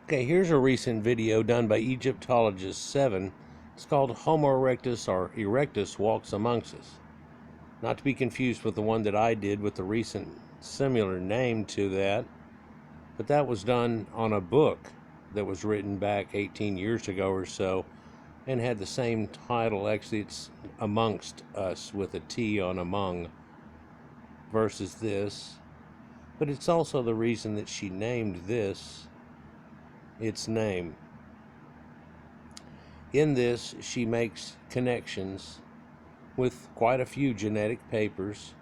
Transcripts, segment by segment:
Okay, here's a recent video done by Egyptologist7. It's called Homo erectus or Erectus Walks Amongst Us. Not to be confused with the one that I did with the recent similar name to that, but that was done on a book that was written back 18 years ago or so and had the same title. Actually, it's Amongst Us with a T on among versus this, but it's also the reason that she named this its name. In this, she makes connections with quite a few genetic papers,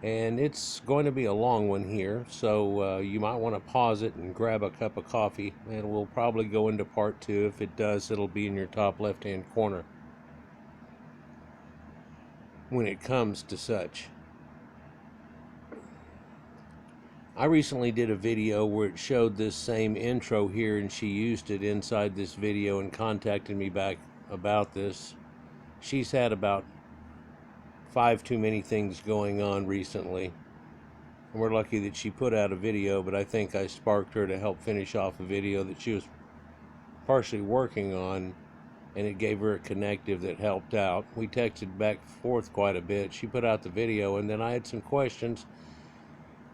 and it's going to be a long one here, so you might want to pause it and grab a cup of coffee, and we'll probably go into part 2. If it does, it'll be in your top left-hand corner when it comes to such. I recently did a video where it showed this same intro here, and she used it inside this video and contacted me back about this. She's had about 5 too many things going on recently, and we're lucky that she put out a video, but I think I sparked her to help finish off a video that she was partially working on, and it gave her a connective that helped out. We texted back and forth quite a bit. She put out the video, and then I had some questions,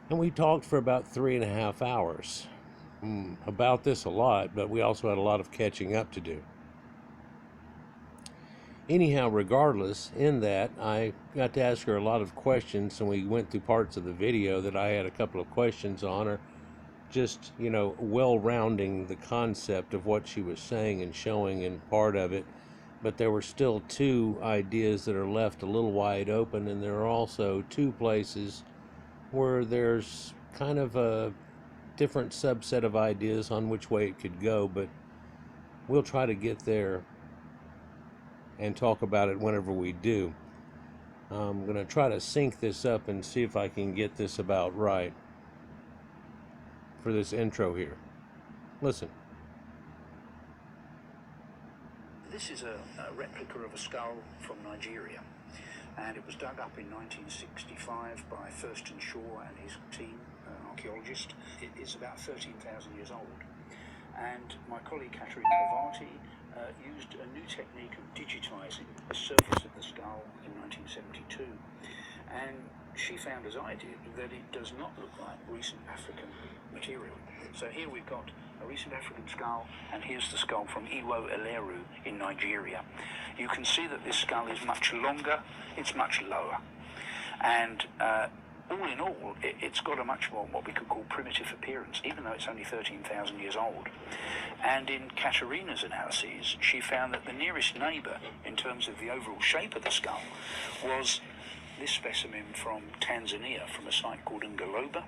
and we talked for about 3.5 hours about this a lot, but we also had a lot of catching up to do. Anyhow, regardless, in that, I got to ask her a lot of questions, and we went through parts of the video that I had a couple of questions on, or just, well-rounding the concept of what she was saying and showing in part of it. But there were still 2 ideas that are left a little wide open, and there are also 2 places where there's kind of a different subset of ideas on which way it could go, but we'll try to get there and talk about it whenever we do. I'm going to try to sync this up and see if I can get this about right for this intro here. Listen. This is a replica of a skull from Nigeria, and it was dug up in 1965 by Thurston Shaw and his team, an archaeologist. It is about 13,000 years old, and my colleague Katerina Avati used a new technique of digitizing the surface of the skull in 1972, and she found, as I did, that it does not look like recent African material. So here we've got a recent African skull, and here's the skull from Iwo Eleru in Nigeria. You can see that this skull is much longer, it's much lower, and all in all, it's got a much more what we could call primitive appearance, even though it's only 13,000 years old. And in Katerina's analyses, she found that the nearest neighbour, in terms of the overall shape of the skull, was this specimen from Tanzania, from a site called Ngaloba,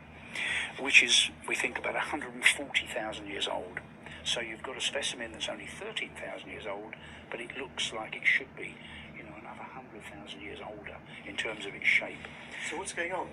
which is, we think, about 140,000 years old. So you've got a specimen that's only 13,000 years old, but it looks like it should be, another 100,000 years older in terms of its shape. So what's going on?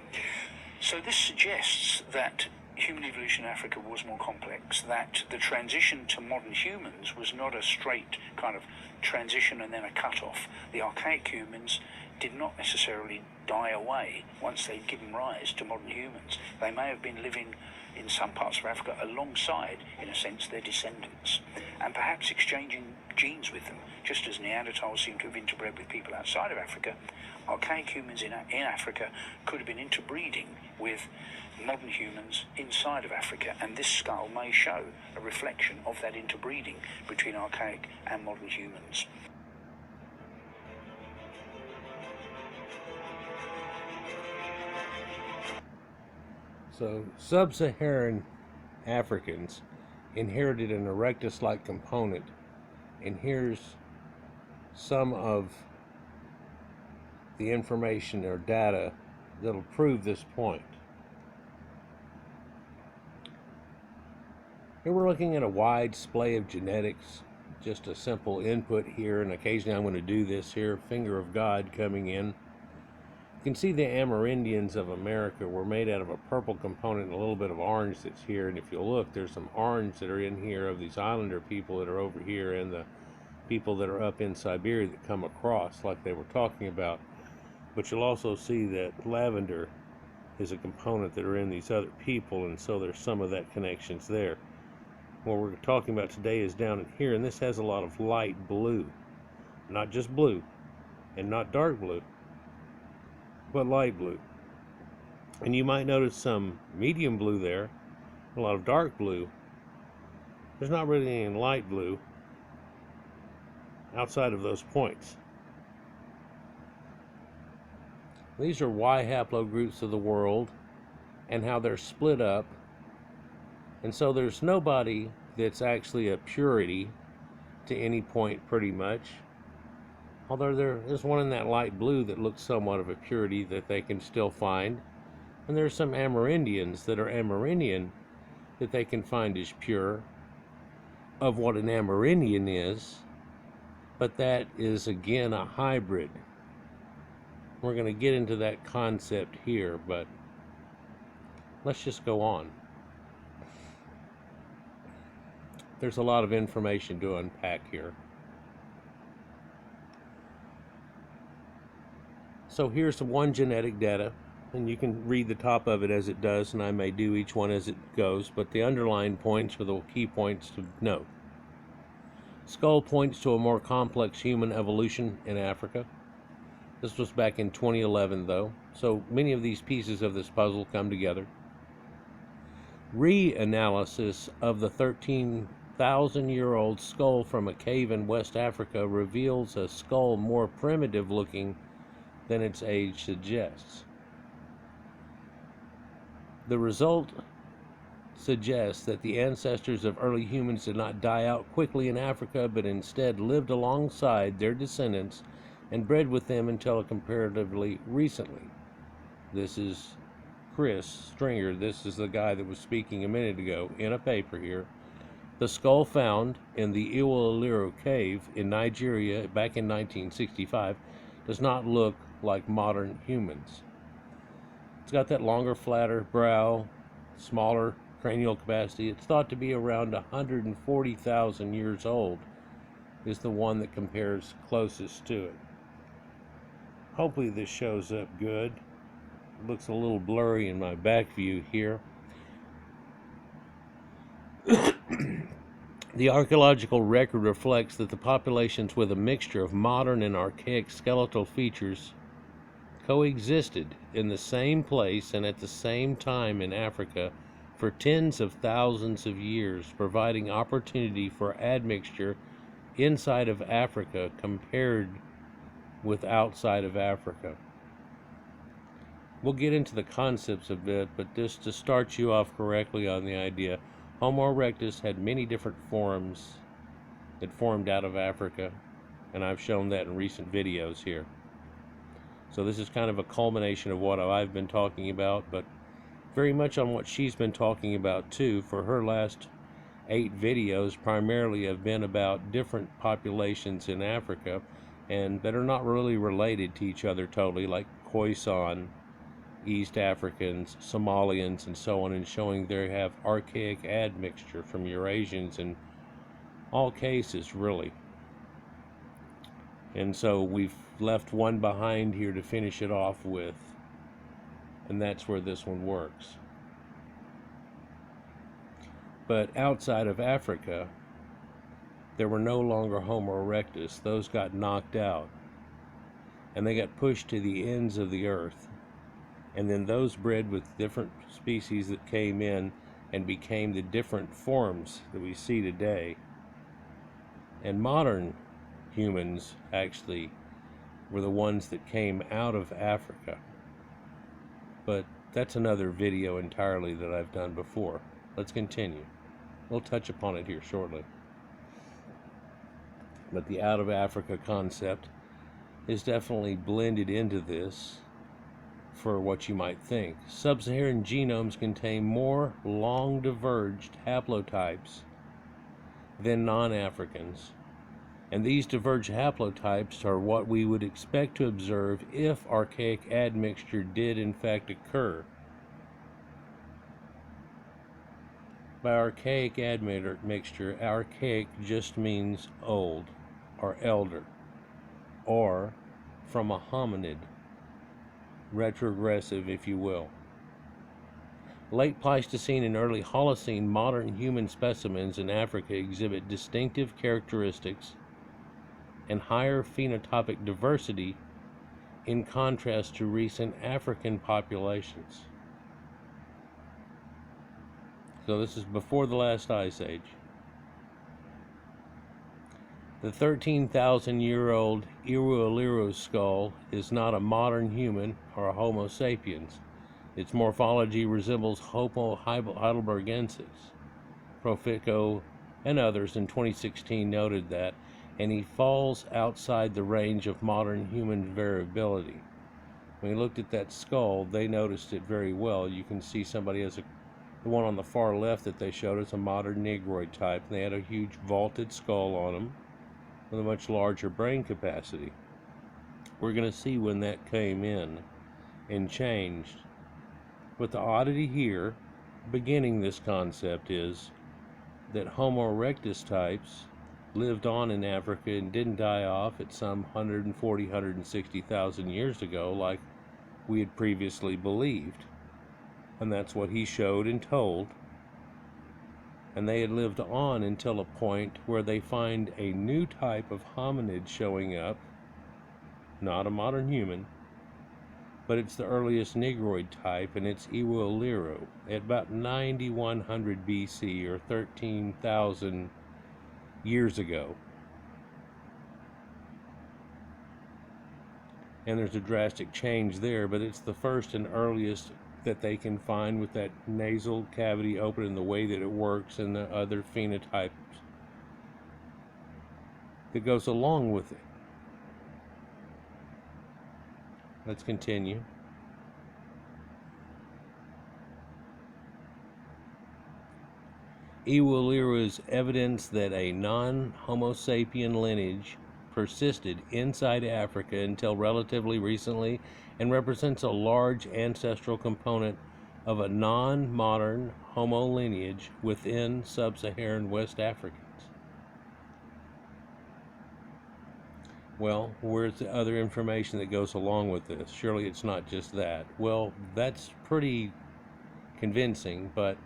So this suggests that human evolution in Africa was more complex, that the transition to modern humans was not a straight kind of transition and then a cut-off. The archaic humans did not necessarily die away once they'd given rise to modern humans. They may have been living in some parts of Africa alongside, in a sense, their descendants, and perhaps exchanging genes with them, just as Neanderthals seem to have interbred with people outside of Africa. Archaic humans in Africa could have been interbreeding with modern humans inside of Africa, and this skull may show a reflection of that interbreeding between archaic and modern humans. So, sub-Saharan Africans inherited an Erectus-like component, and here's some of the information or data that'll prove this point. Here we're looking at a wide display of genetics, just a simple input here, and occasionally I'm going to do this here, finger of God coming in. You can see the Amerindians of America were made out of a purple component and a little bit of orange that's here, and if you look, there's some orange that are in here of these islander people that are over here, and the people that are up in Siberia that come across like they were talking about. But you'll also see that lavender is a component that are in these other people, and so there's some of that connections there. what we're talking about today is down in here, and this has a lot of light blue. Not just blue, and not dark blue, but light blue. And you might notice some medium blue there, a lot of dark blue. There's not really any light blue outside of those points. These are Y haplogroups of the world and how they're split up. And so there's nobody that's actually a purity to any point pretty much. Although there is one in that light blue that looks somewhat of a purity that they can still find. And there's some Amerindians that are Amerindian that they can find as pure of what an Amerindian is. But that is again a hybrid. We're going to get into that concept here, but let's just go on. There's a lot of information to unpack here. So here's the one genetic data, and you can read the top of it as it does, and I may do each one as it goes, but the underlying points are the key points to note. Skull points to a more complex human evolution in Africa. This was back in 2011, though, so many of these pieces of this puzzle come together. Reanalysis of the 13,000-year-old skull from a cave in West Africa reveals a skull more primitive looking than its age suggests. The result suggests that the ancestors of early humans did not die out quickly in Africa, but instead lived alongside their descendants and bred with them until comparatively recently. This is Chris Stringer. This is the guy that was speaking a minute ago in a paper here. The skull found in the Iwoliro cave in Nigeria back in 1965 does not look like modern humans. It's got that longer, flatter brow, smaller cranial capacity. It's thought to be around 140,000 years old, is the one that compares closest to it. Hopefully this shows up good. It looks a little blurry in my back view here. The archaeological record reflects that the populations with a mixture of modern and archaic skeletal features coexisted in the same place and at the same time in Africa for tens of thousands of years, providing opportunity for admixture inside of Africa compared with outside of Africa. We'll get into the concepts a bit, but just to start you off correctly on the idea, Homo erectus had many different forms that formed out of Africa, and I've shown that in recent videos here. So this is kind of a culmination of what I've been talking about, but very much on what she's been talking about too. For her last 8 videos primarily have been about different populations in Africa and that are not really related to each other totally, like Khoisan, East Africans, Somalians, and so on, and showing they have archaic admixture from Eurasians in all cases, really. And so we've left one behind here to finish it off with, and that's where this one works. But outside of Africa, there were no longer Homo erectus. Those got knocked out, and they got pushed to the ends of the earth. And then those bred with different species that came in and became the different forms that we see today. And modern humans actually were the ones that came out of Africa. But that's another video entirely that I've done before. Let's continue. We'll touch upon it here shortly. But the out of Africa concept is definitely blended into this for what you might think. Sub-Saharan genomes contain more long diverged haplotypes than non-Africans. And these diverged haplotypes are what we would expect to observe if archaic admixture did in fact occur. By archaic admixture, archaic just means old or elder, or from a hominid, retrogressive if you will. Late Pleistocene and early Holocene modern human specimens in Africa exhibit distinctive characteristics and higher phenotypic diversity in contrast to recent African populations. So this is before the last ice age. The 13,000-year-old Irualiru skull is not a modern human or a Homo sapiens. Its morphology resembles Homo heidelbergensis. Profico and others in 2016 noted that, and he falls outside the range of modern human variability. When we looked at that skull, they noticed it very well. You can see somebody has the one on the far left that they showed us a modern Negroid type. They had a huge vaulted skull on them with a much larger brain capacity. We're going to see when that came in and changed. But the oddity here, beginning this concept, is that Homo erectus types lived on in Africa and didn't die off at some 140, 160,000 years ago like we had previously believed. And that's what he showed and told. And they had lived on until a point where they find a new type of hominid showing up, not a modern human, but it's the earliest Negroid type, and it's Irualiru at about 9100 BC or 13,000 years ago. And there's a drastic change there, but it's the first and earliest that they can find with that nasal cavity open and the way that it works and the other phenotypes that goes along with it. Let's continue. Irualiru is evidence that a non-Homo sapien lineage persisted inside Africa until relatively recently and represents a large ancestral component of a non-modern Homo lineage within sub-Saharan West Africans. Well, where's the other information that goes along with this? Surely it's not just that. Well, that's pretty convincing, but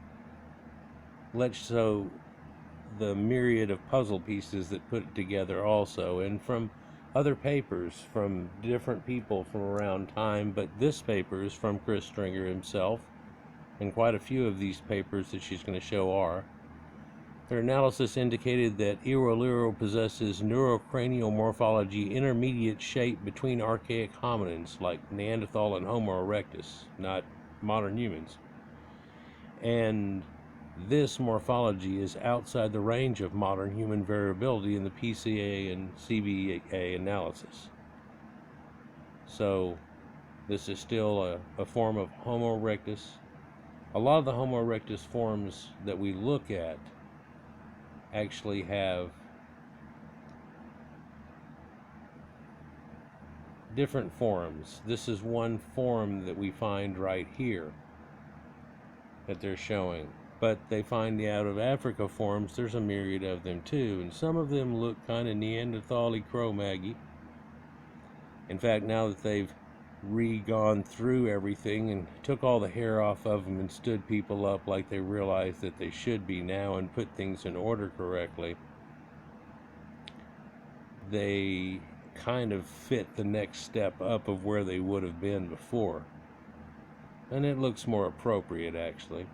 let's show the myriad of puzzle pieces that put it together also, and from other papers from different people from around time, but this paper is from Chris Stringer himself, and quite a few of these papers that she's going to show are. Their analysis indicated that Irualiru possesses neurocranial morphology intermediate shape between archaic hominins like Neanderthal and Homo erectus, not modern humans. And this morphology is outside the range of modern human variability in the PCA and CBA analysis. So this is still a form of Homo erectus. A lot of the Homo erectus forms that we look at actually have different forms. This is one form that we find right here that they're showing. But they find the out of Africa forms, there's a myriad of them too, and some of them look kind of Neanderthal-y, Cro-Maggy. In fact, now that they've gone through everything and took all the hair off of them and stood people up like they realize that they should be now and put things in order correctly, they kind of fit the next step up of where they would have been before. And it looks more appropriate, actually.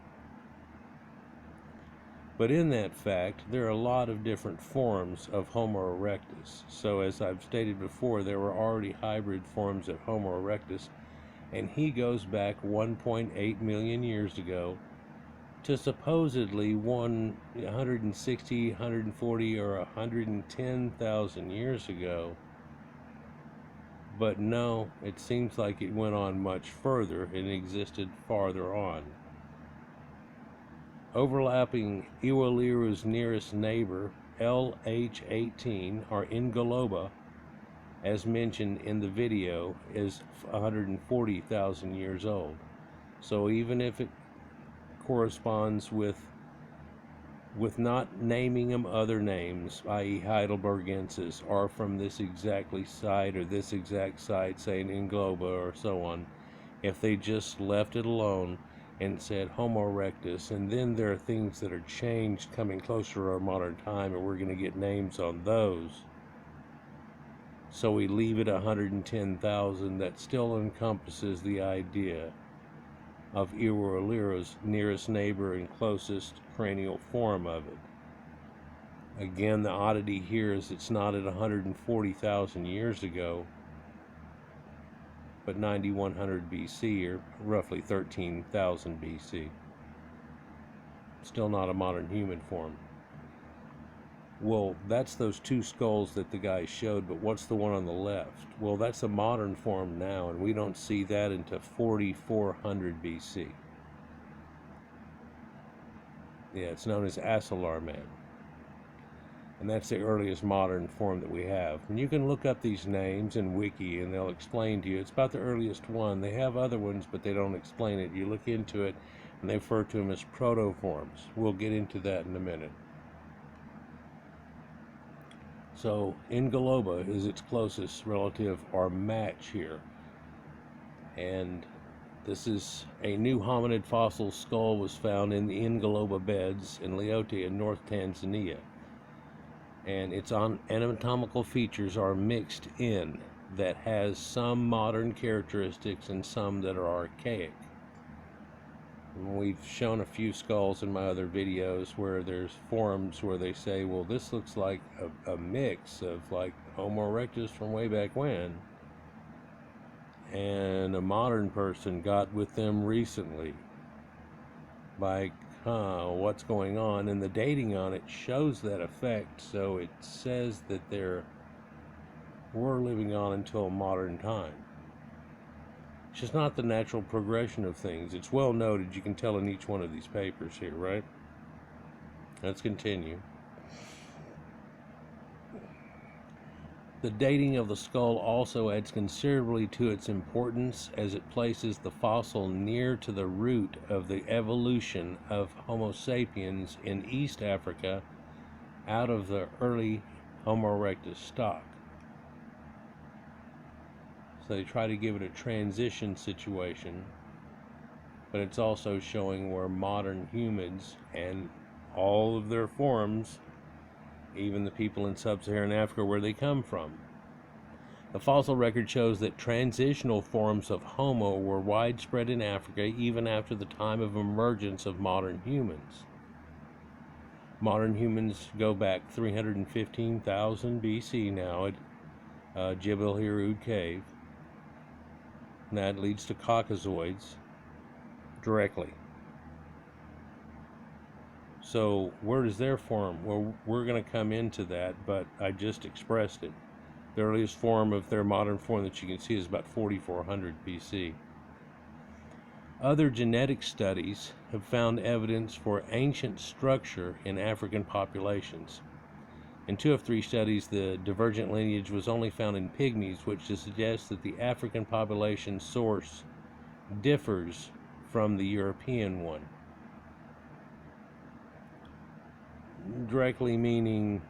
But in that fact, there are a lot of different forms of Homo erectus. So as I've stated before, there were already hybrid forms of Homo erectus, and he goes back 1.8 million years ago to supposedly 160, 140, or 110,000 years ago. But no, it seems like it went on much further and existed farther on. Overlapping Irualiru's nearest neighbor, LH18, or Ngoloba, as mentioned in the video, is 140,000 years old. So even if it corresponds with not naming them other names, i.e. Heidelbergensis, or from this exactly site or this exact site, saying Ngoloba or so on, if they just left it alone, and said Homo erectus, and then there are things that are changed coming closer to our modern time, and we're going to get names on those. So we leave it 110,000. That still encompasses the idea of Irorolira's nearest neighbor and closest cranial form of it. Again, the oddity here is it's not at 140,000 years ago, but 9100 BC, or roughly 13,000 BC. Still not a modern human form. Well, that's those two skulls that the guy showed, but what's the one on the left? Well, that's a modern form now, and we don't see that until 4400 BC. Yeah, it's known as Asillar Man. And that's the earliest modern form that we have. And you can look up these names in Wiki, and they'll explain to you. It's about the earliest one. They have other ones, but they don't explain it. You look into it, and they refer to them as protoforms. We'll get into that in a minute. So Ingoloba is its closest relative or match here. And this is a new hominid fossil skull was found in the Ingoloba beds in Leote in North Tanzania. And its anatomical features are mixed in that has some modern characteristics and some that are archaic. And we've shown a few skulls in my other videos where there's forums where they say, well, this looks like a mix of like Homo erectus from way back when, and a modern person got with them recently. Like, what's going on? And the dating on it shows that effect, so it says that we're living on until modern time. It's just not the natural progression of things. It's well noted. You can tell in each one of these papers here, right? Let's continue. The dating of the skull also adds considerably to its importance, as it places the fossil near to the root of the evolution of Homo sapiens in East Africa out of the early Homo erectus stock. So they try to give it a transition situation, but it's also showing where modern humans and all of their forms, even the people in sub-Saharan Africa, where they come from. The fossil record shows that transitional forms of Homo were widespread in Africa even after the time of emergence of modern humans. Modern humans go back 315,000 BC now at Jebel Hirud Cave. And that leads to Caucasoids directly. So where does their form? Well, we're going to come into that, but I just expressed it. The earliest form of their modern form that you can see is about 4400 BC. Other genetic studies have found evidence for ancient structure in African populations. In 2 of 3 studies, the divergent lineage was only found in pygmies, which suggests that the African population source differs from the European one. Directly meaning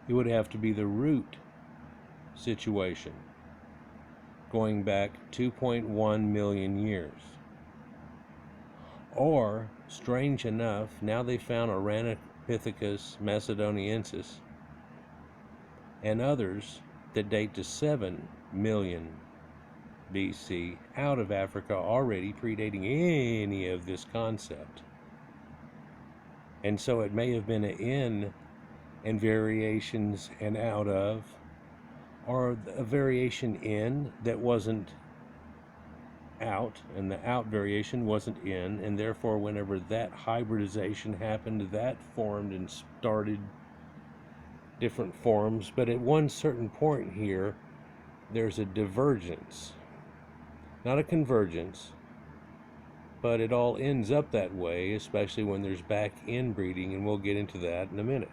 it would have to be the root situation, going back 2.1 million years. Or, strange enough, now they found Oranopithecus macedoniensis and others that date to 7 million BC out of Africa, already predating any of this concept. And so it may have been an in and variations and out of, or a variation in that wasn't out, and the out variation wasn't in, and therefore whenever that hybridization happened, that formed and started different forms. But at one certain point here, there's a divergence, not a convergence, but it all ends up that way, especially when there's back inbreeding, and we'll get into that in a minute.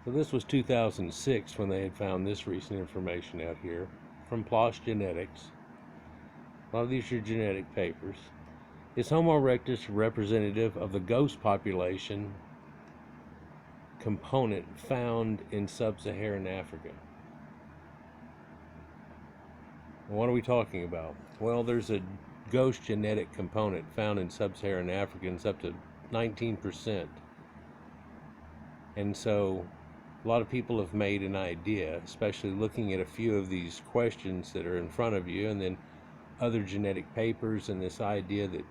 So this was 2006 when they had found this recent information out here from PLOS Genetics. A lot of these are genetic papers. Is Homo erectus representative of the ghost population component found in sub-Saharan Africa? What are we talking about? Well, there's a ghost genetic component found in sub-Saharan Africans up to 19%. And so a lot of people have made an idea, especially looking at a few of these questions that are in front of you, and then other genetic papers, and this idea that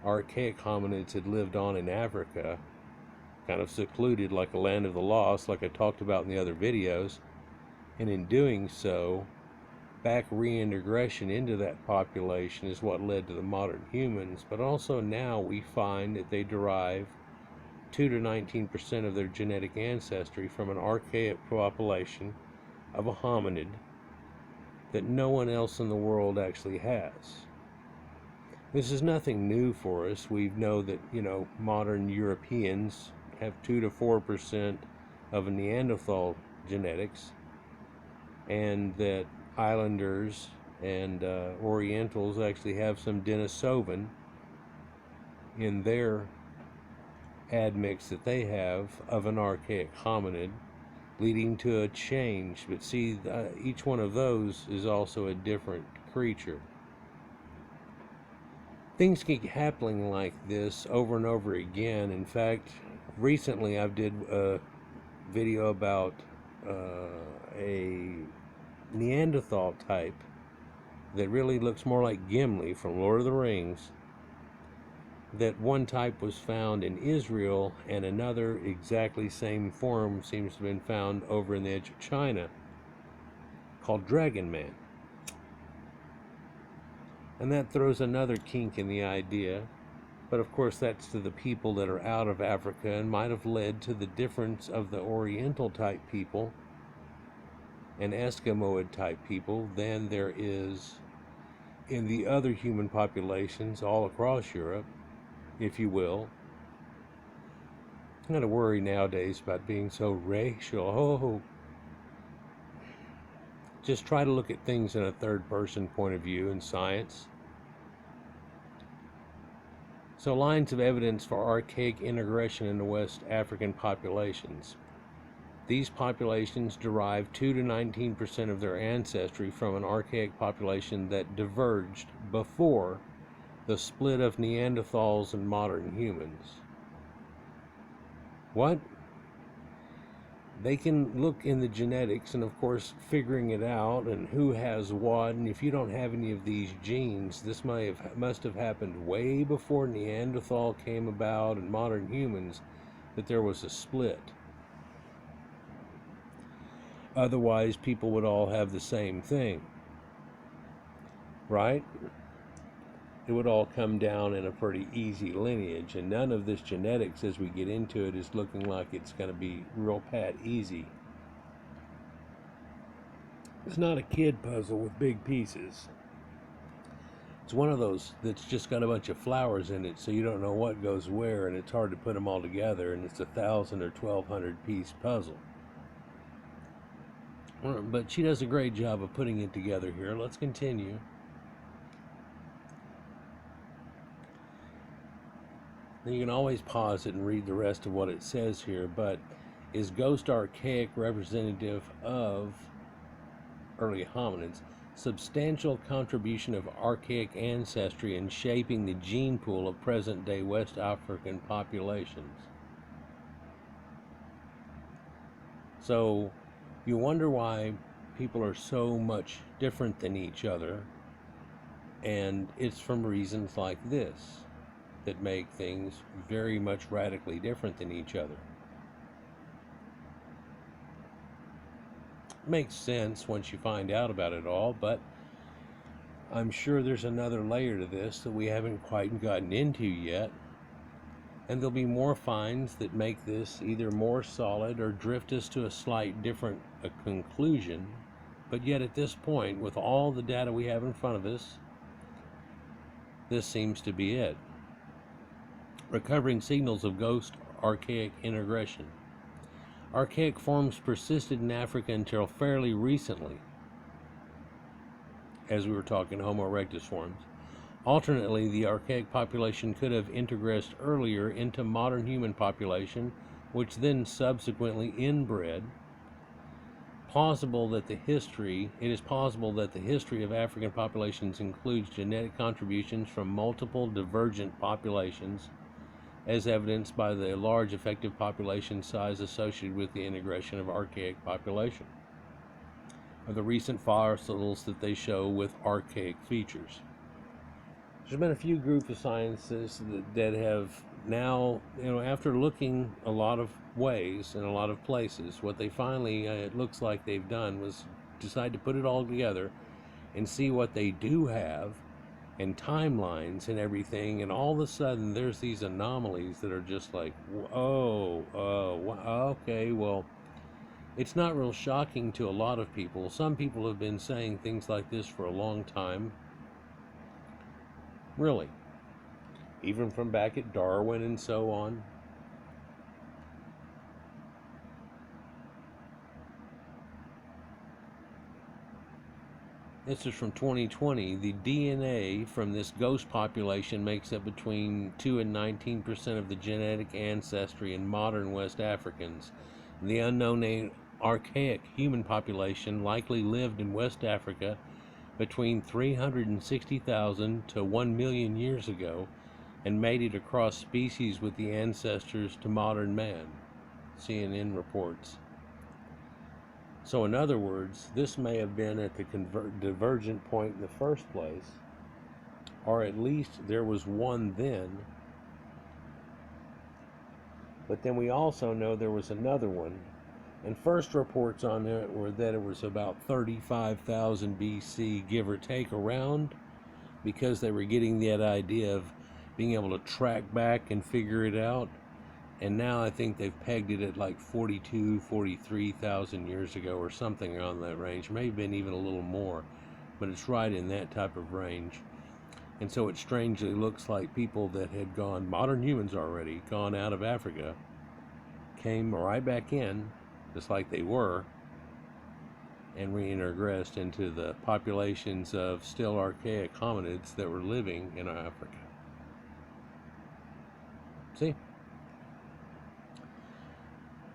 archaic hominids had lived on in Africa, kind of secluded like a land of the lost, like I talked about in the other videos. And in doing so, back reintegration into that population is what led to the modern humans. But also now we find that they derive 2 to 19% of their genetic ancestry from an archaic population of a hominid that no one else in the world actually has. This is nothing new for us. We know that, modern Europeans have 2 to 4% of a Neanderthal genetics, and that islanders and Orientals actually have some Denisovan in their admix that they have of an archaic hominid, leading to a change. But see, each one of those is also a different creature. Things keep happening like this over and over again. In fact, recently I did a video about a Neanderthal type that really looks more like Gimli from Lord of the Rings. That one type was found in Israel, and another exactly same form seems to have been found over in the edge of China, called Dragon Man. And that throws another kink in the idea, but of course that's to the people that are out of Africa, and might have led to the difference of the Oriental type people and Eskimoid type people than there is in the other human populations all across Europe, if you will. I'm not to worry nowadays about being so racial. Just try to look at things in a third person point of view in science. So lines of evidence for archaic integration into West African populations. These populations derive 2 to 19% of their ancestry from an archaic population that diverged before the split of Neanderthals and modern humans. What? They can look in the genetics, and of course figuring it out, and who has what, and if you don't have any of these genes, this must have happened way before Neanderthal came about and modern humans, that there was a split. Otherwise, people would all have the same thing, right? It would all come down in a pretty easy lineage, and none of this genetics, as we get into it, is looking like it's going to be real pat easy. It's not a kid puzzle with big pieces. It's one of those that's just got a bunch of flowers in it, so you don't know what goes where, and it's hard to put them all together, and it's 1,000 or 1,200 piece puzzle. But she does a great job of putting it together here. Let's continue. Then you can always pause it and read the rest of what it says here. But is ghost archaic representative of early hominids? Substantial contribution of archaic ancestry in shaping the gene pool of present-day West African populations. So you wonder why people are so much different than each other, and it's from reasons like this that make things very much radically different than each other. Makes sense once you find out about it all, but I'm sure there's another layer to this that we haven't quite gotten into yet, and there'll be more finds that make this either more solid or drift us to a slight different conclusion. But yet at this point, with all the data we have in front of us, this seems to be it. Recovering signals of ghost archaic integration. Archaic forms persisted in Africa until fairly recently, as we were talking Homo erectus forms. Alternately, the archaic population could have integrated earlier into modern human population, which then subsequently inbred. it is possible that the history of African populations includes genetic contributions from multiple divergent populations, as evidenced by the large effective population size associated with the integration of archaic population, or the recent fossils that they show with archaic features. There's been a few groups of scientists that have now, after looking a lot of ways in a lot of places, what they finally, it looks like they've done was decide to put it all together and see what they do have and timelines and everything, and all of a sudden there's these anomalies that are just like, okay, well, it's not real shocking to a lot of people. Some people have been saying things like this for a long time, really, even from back at Darwin and so on. This is from 2020. The DNA from this ghost population makes up between 2 and 19% of the genetic ancestry in modern West Africans. The unknown archaic human population likely lived in West Africa between 360,000 to 1 million years ago and made it across species with the ancestors to modern man, CNN reports. So in other words, this may have been at the divergent point in the first place, or at least there was one then, but then we also know there was another one, and first reports on it were that it was about 35,000 BC, give or take, around, because they were getting that idea of being able to track back and figure it out. And now I think they've pegged it at like 43,000 years ago or something around that range. May have been even a little more, but it's right in that type of range. And so it strangely looks like people that had gone, modern humans already, gone out of Africa, came right back in, just like they were, and reintegressed into the populations of still archaic hominids that were living in Africa. See?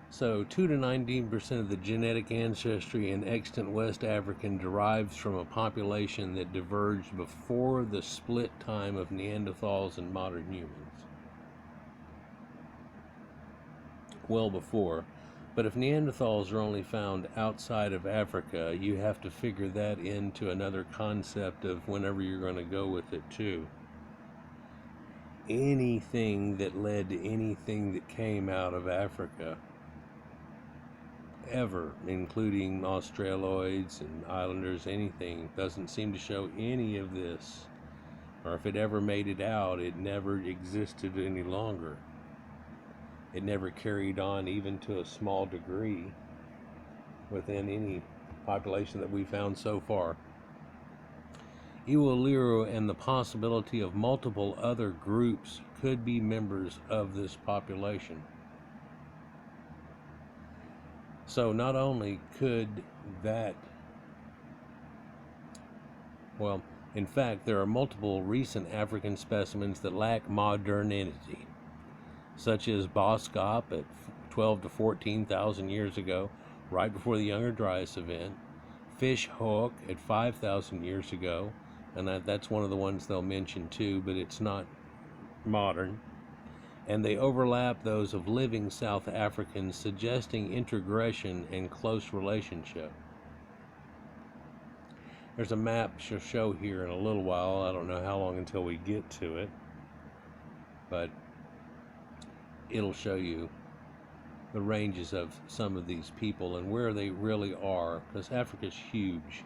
So 2 to 19% of the genetic ancestry in extant West African derives from a population that diverged before the split time of Neanderthals and modern humans. Well before. But if Neanderthals are only found outside of Africa, you have to figure that into another concept of whenever you're going to go with it too. Anything that led to anything that came out of Africa ever, including Australoids and islanders, anything, doesn't seem to show any of this. Or if it ever made it out, it never existed any longer. It never carried on even to a small degree within any population that we found so far. Iwaliru and the possibility of multiple other groups could be members of this population. So not only could that, well, in fact, there are multiple recent African specimens that lack modernity, such as Boskop at 12 to 14,000 years ago, right before the Younger Dryas event, Fish Hook at 5,000 years ago, and that's one of the ones they'll mention too, but it's not modern. And they overlap those of living South Africans, suggesting integration and close relationship. There's a map she'll show here in a little while. I don't know how long until we get to it, but it'll show you the ranges of some of these people and where they really are, because Africa's huge.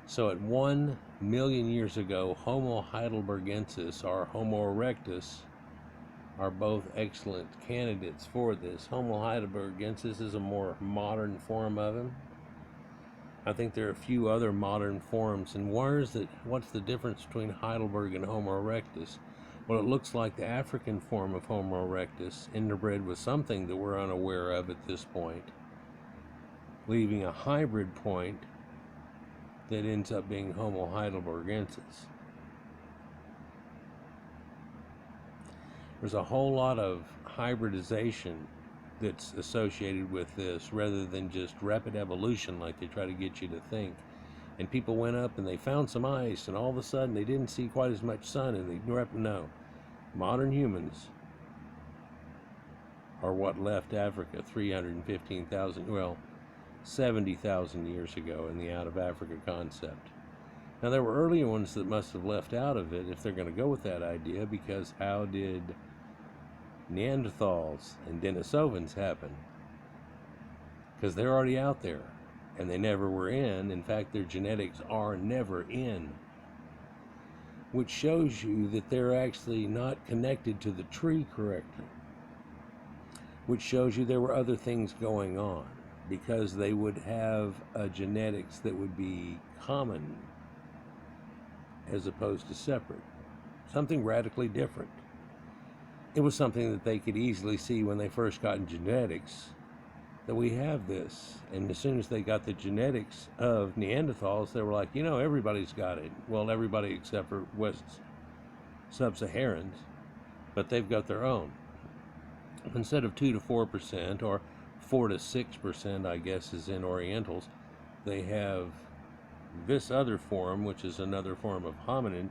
So at 1 million years ago, Homo heidelbergensis or Homo erectus are both excellent candidates for this. Homo heidelbergensis is a more modern form of him. I think there are a few other modern forms. And what's the difference between Heidelberg and Homo erectus? Well, it looks like the African form of Homo erectus interbred with something that we're unaware of at this point, leaving a hybrid point that ends up being Homo heidelbergensis. There's a whole lot of hybridization that's associated with this, rather than just rapid evolution like they try to get you to think. And people went up and they found some ice, and all of a sudden they didn't see quite as much sun, and they no. Modern humans are what left Africa 315,000, well, 70,000 years ago in the out of Africa concept. Now, there were earlier ones that must have left out of it if they're going to go with that idea, because how did Neanderthals and Denisovans happen? Because they're already out there, and they never were in. In fact, their genetics are never in, which shows you that they're actually not connected to the tree correctly, which shows you there were other things going on, because they would have a genetics that would be common as opposed to separate, something radically different. It was something that they could easily see when they first got in genetics, that we have this. And as soon as they got the genetics of Neanderthals, they were like, you know, everybody's got it. Well, everybody except for West Sub-Saharans, but they've got their own. Instead of 2 to 4% or 4 to 6%, I guess, is in Orientals, they have this other form, which is another form of hominid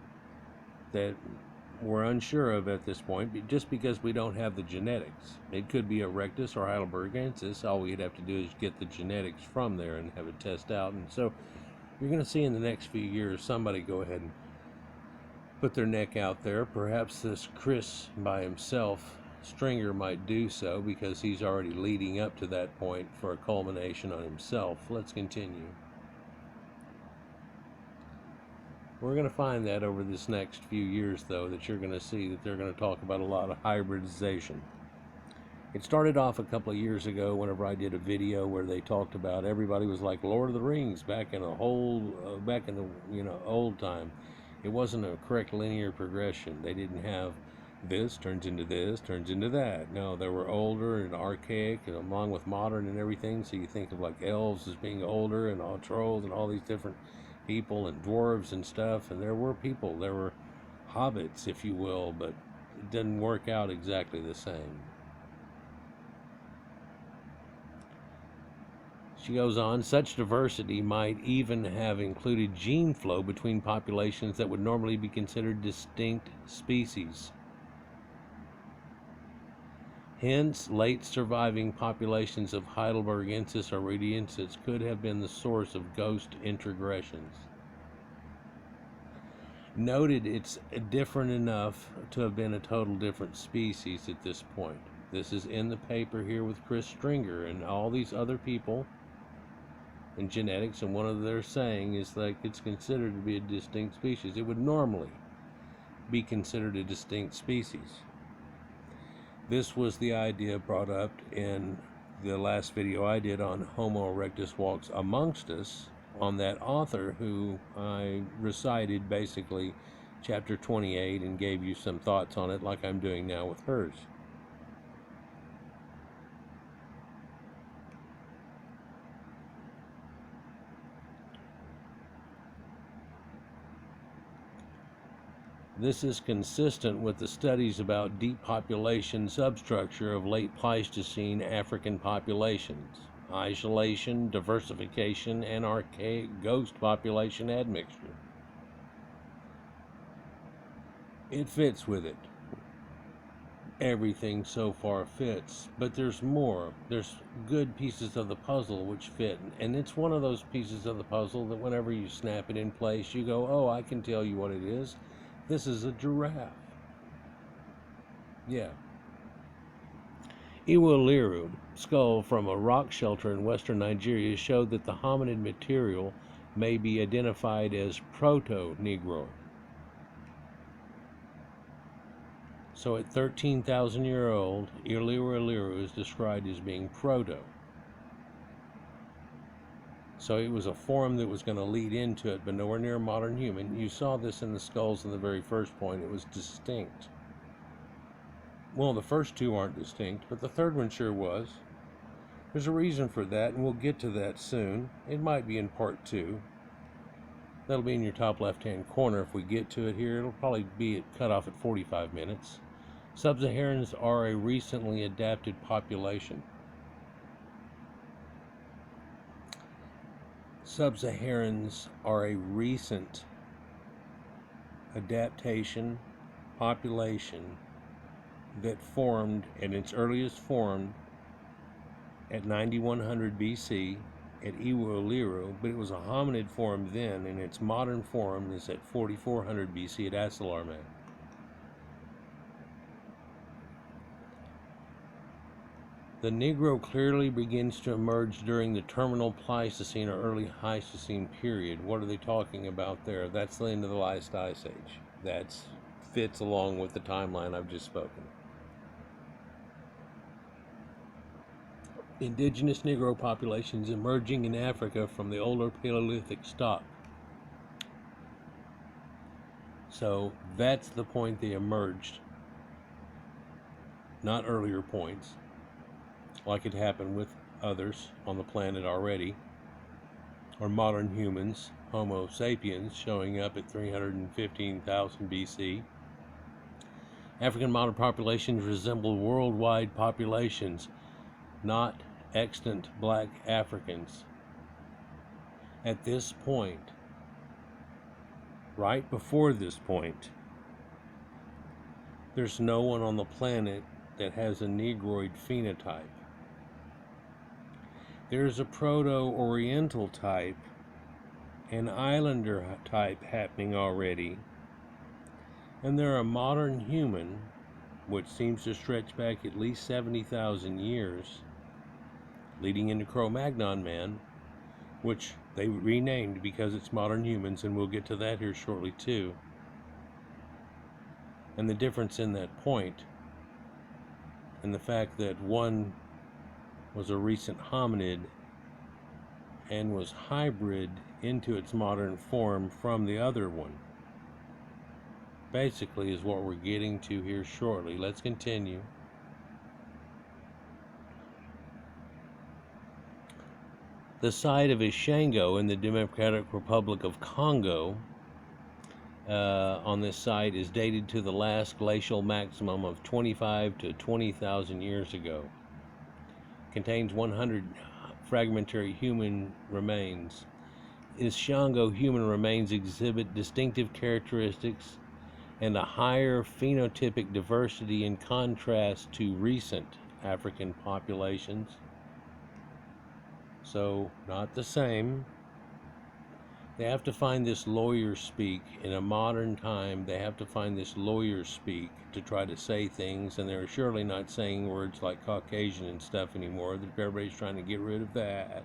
that we're unsure of at this point, just because we don't have the genetics. It could be Erectus or Heidelbergensis. All we'd have to do is get the genetics from there and have it test out. And so you're going to see in the next few years somebody go ahead and put their neck out there. Perhaps this Chris by himself, Stringer, might do so, because he's already leading up to that point for a culmination on himself. Let's continue. We're going to find that over this next few years, though, that you're going to see that they're going to talk about a lot of hybridization. It started off a couple of years ago whenever I did a video where they talked about everybody was like Lord of the Rings back in the old time. It wasn't a correct linear progression. They didn't have this turns into this, turns into that. No, they were older and archaic, and along with modern and everything. So you think of like elves as being older, and all trolls and all these different people and dwarves and stuff. And there were people, there were hobbits, if you will, but it didn't work out exactly the same. She goes on, such diversity might even have included gene flow between populations that would normally be considered distinct species. Hence, late surviving populations of Heidelbergensis or Rhodiensis could have been the source of ghost introgressions. Noted it's different enough to have been a total different species at this point. This is in the paper here with Chris Stringer and all these other people in genetics, and one of their saying is like it's considered to be a distinct species. It would normally be considered a distinct species. This was the idea brought up in the last video I did on Homo erectus walks amongst us, on that author who I recited basically chapter 28 and gave you some thoughts on it like I'm doing now with hers. This is consistent with the studies about deep population substructure of late Pleistocene African populations, isolation, diversification, and archaic ghost population admixture. It fits with it. Everything so far fits, but there's more. There's good pieces of the puzzle which fit, and it's one of those pieces of the puzzle that whenever you snap it in place, you go, oh, I can tell you what it is. This is a giraffe. Yeah. Iwaliru skull from a rock shelter in western Nigeria showed that the hominid material may be identified as Proto-Negro. So at 13,000-year-old, Iwaliru is described as being proto. So it was a form that was going to lead into it, but nowhere near a modern human. You saw this in the skulls in the very first point. It was distinct. Well, the first two aren't distinct, but the third one sure was. There's a reason for that, and we'll get to that soon. It might be in part 2. That'll be in your top left-hand corner if we get to it here. It'll probably be cut off at 45 minutes. Sub-Saharans are a recently adapted population. Sub-Saharans are a recent adaptation population that formed at its earliest form at 9100 BC at Iwo, but it was a hominid form then, and its modern form is at 4400 BC at Asalarme. The Negro clearly begins to emerge during the terminal Pleistocene or early Pleistocene period. What are they talking about there? That's the end of the last ice age. That fits along with the timeline I've just spoken. Indigenous Negro populations emerging in Africa from the older Paleolithic stock. So that's the point they emerged, not earlier points, like it happened with others on the planet already, or modern humans, Homo sapiens, showing up at 315,000 BC. African modern populations resemble worldwide populations, not extant black Africans. At this point, right before this point, there's no one on the planet that has a Negroid phenotype. There's a Proto-Oriental type, an Islander type happening already, and there are modern human, which seems to stretch back at least 70,000 years, leading into Cro-Magnon man, which they renamed because it's modern humans, and we'll get to that here shortly too. And the difference in that point, and the fact that one was a recent hominid and was hybrid into its modern form from the other one, basically is what we're getting to here shortly. Let's continue. The site of Ishango in the Democratic Republic of Congo on this site is dated to the last glacial maximum of 25 to 20,000 years ago. Contains 100 fragmentary human remains. Ishango human remains exhibit distinctive characteristics and a higher phenotypic diversity in contrast to recent African populations. So, not the same. They have to find this lawyer speak. In a modern time, they have to find this lawyer speak to try to say things, and they're surely not saying words like Caucasian and stuff anymore. Everybody's trying to get rid of that.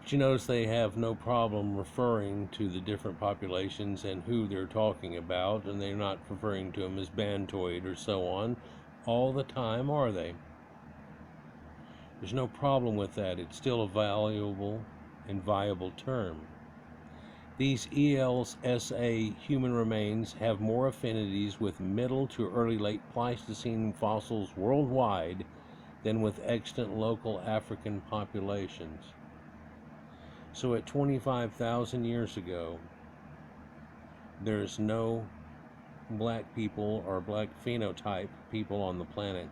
But you notice they have no problem referring to the different populations and who they're talking about, and they're not referring to them as Bantoid or so on all the time, are they? There's no problem with that. It's still a valuable and viable term. These ELSA human remains have more affinities with middle to early late Pleistocene fossils worldwide than with extant local African populations. So at 25,000 years ago, there's no black people or black phenotype people on the planet.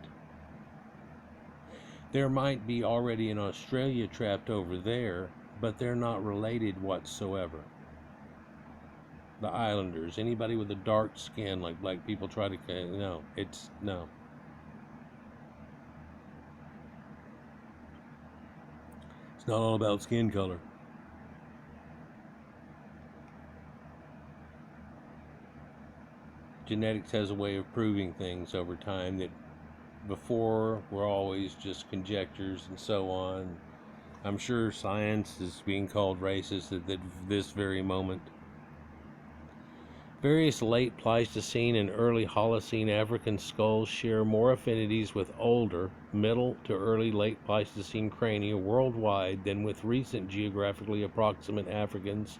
There might be already in Australia trapped over there, but they're not related whatsoever. The islanders, anybody with a dark skin like black people try to, no. It's not all about skin color. Genetics has a way of proving things over time that before were always just conjectures and so on. I'm sure science is being called racist at this very moment. Various late Pleistocene and early Holocene African skulls share more affinities with older, middle to early late Pleistocene crania worldwide than with recent geographically approximate Africans,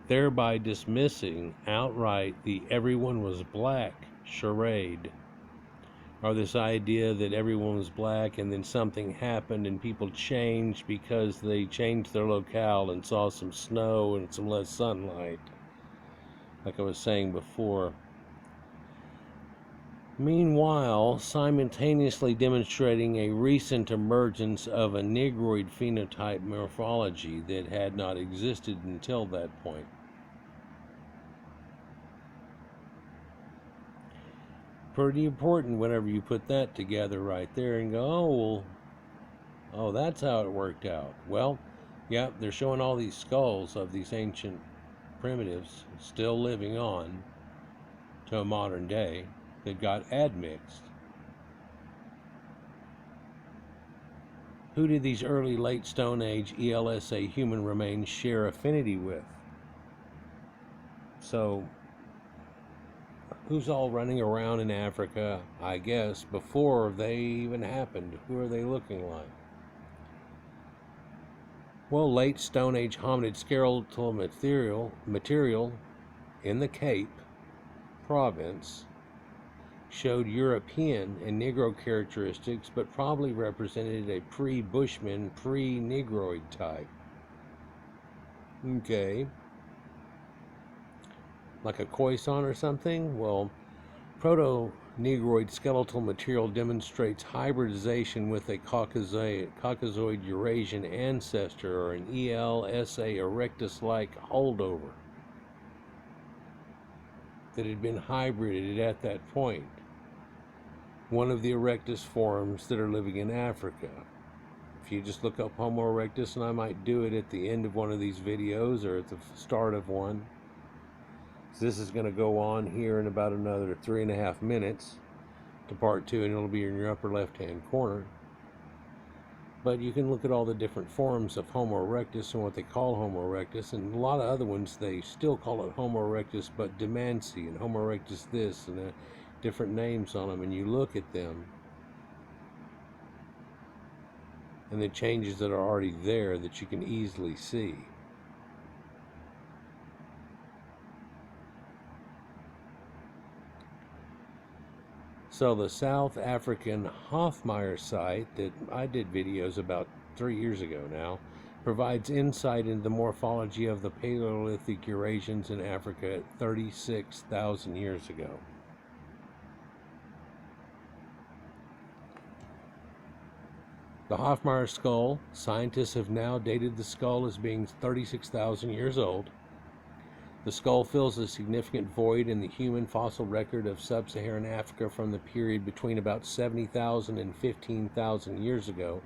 thereby dismissing outright the everyone was black charade, or this idea that everyone was black and then something happened and people changed because they changed their locale and saw some snow and some less sunlight. Like I was saying before, Meanwhile, simultaneously demonstrating a recent emergence of a Negroid phenotype morphology that had not existed until that point. Pretty important whenever you put that together right there and go, oh, well, oh, that's how it worked out. Well, yeah, they're showing all these skulls of these ancient primitives still living on to a modern day that got admixed. Who did these early late Stone Age ELSA human remains share affinity with? So, who's all running around in Africa, I guess, before they even happened? Who are they looking like? Well, late Stone Age hominid skeletal material in the Cape province showed European and Negro characteristics, but probably represented a pre-Bushman, pre-Negroid type. Okay. Like a Khoisan or something? Well, proto-Negroid skeletal material demonstrates hybridization with a Caucasoid Eurasian ancestor, or an ELSA Erectus-like holdover that had been hybrided at that point. One of the Erectus forms that are living in Africa. If you just look up Homo erectus, and I might do it at the end of one of these videos or at the start of one. So this is going to go on here in about another 3.5 minutes to part 2, and it'll be in your upper left-hand corner. But you can look at all the different forms of Homo erectus and what they call Homo erectus, and a lot of other ones they still call it Homo erectus, but Demancy and Homo erectus this, and different names on them, and you look at them and the changes that are already there that you can easily see. So the South African Hofmeyr site that I did videos about 3 years ago now provides insight into the morphology of the Paleolithic Eurasians in Africa at 36,000 years ago. The Hofmeyr skull, scientists have now dated the skull as being 36,000 years old. The skull fills a significant void in the human fossil record of sub-Saharan Africa from the period between about 70,000 and 15,000 years ago.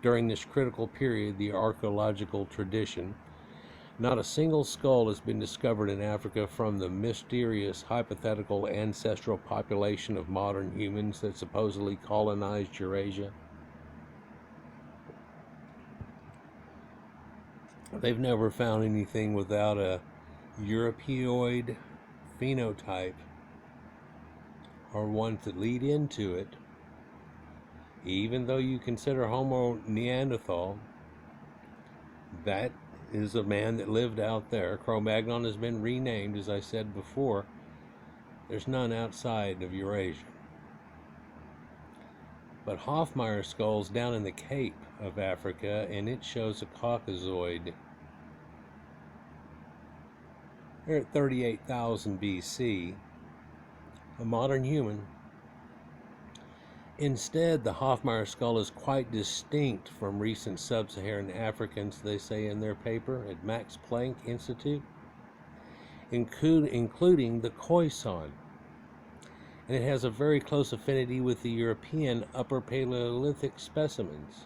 During this critical period, the archaeological tradition, not a single skull has been discovered in Africa from the mysterious hypothetical ancestral population of modern humans that supposedly colonized Eurasia. They've never found anything without a Europeoid phenotype or ones that lead into it. Even though you consider Homo Neanderthal, that is a man that lived out there. Cro-Magnon has been renamed, as I said before. There's none outside of Eurasia. But Hofmeyr skull's down in the Cape of Africa, and it shows a Caucasoid. They're at 38,000 BC, a modern human. Instead, the Hofmeyr skull is quite distinct from recent sub-Saharan Africans, they say in their paper at Max Planck Institute, including the Khoisan. And it has a very close affinity with the European Upper Paleolithic specimens.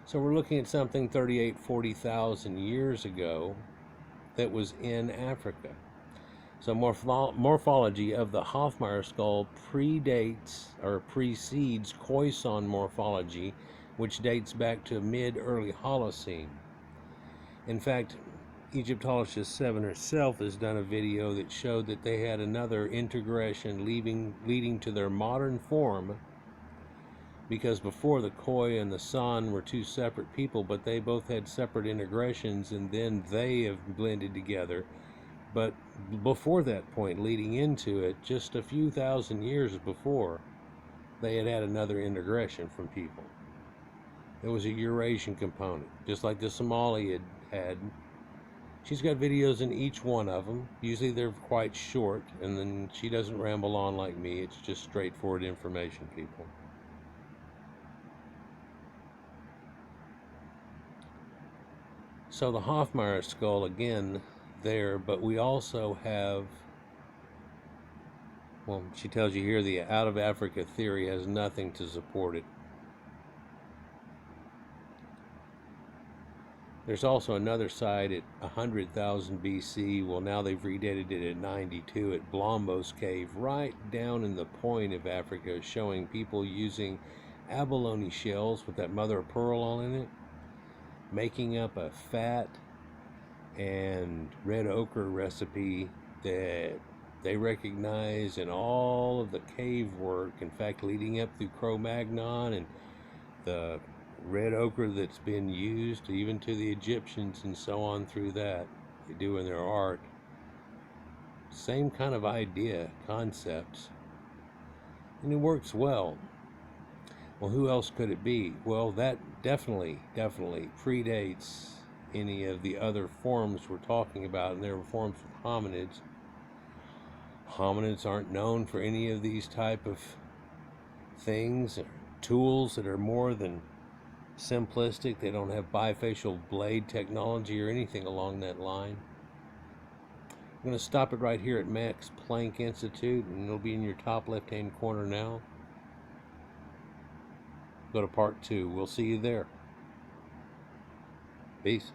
So we're looking at something 40,000 years ago that was in Africa. So morphology of the Hofmeyr skull precedes Khoisan morphology, which dates back to mid-early Holocene. In fact, Egyptologist7 herself has done a video that showed that they had another integration leading to their modern form, because before the Khoi and the San were two separate people, but they both had separate integrations, and then they have blended together. But before that point, leading into it, just a few thousand years before, they had another integration from people. It was a Eurasian component, just like the Somali had She's got videos in each one of them. Usually they're quite short, and then she doesn't ramble on like me. It's just straightforward information, people. So the Hofmeyr skull, again, there, but we also have, well, she tells you here the out of Africa theory has nothing to support it. There's also another site at 100,000 BC. Well, now they've redated it at 92 at Blombos Cave, right down in the point of Africa, showing people using abalone shells with that mother of pearl all in it, making up a fat and red ochre recipe that they recognize in all of the cave work. In fact, leading up through Cro-Magnon and the red ochre that's been used even to the Egyptians and so on through that. They do in their art. Same kind of idea, concepts. And it works well. Well, who else could it be? Well, that definitely predates any of the other forms we're talking about, and there were forms with hominids. Hominids aren't known for any of these type of things, or tools that are more than simplistic. They don't have bifacial blade technology or anything along that line. I'm going to stop it right here at Max Planck Institute, and it'll be in your top left-hand corner now. Go to part 2. We'll see you there. Peace.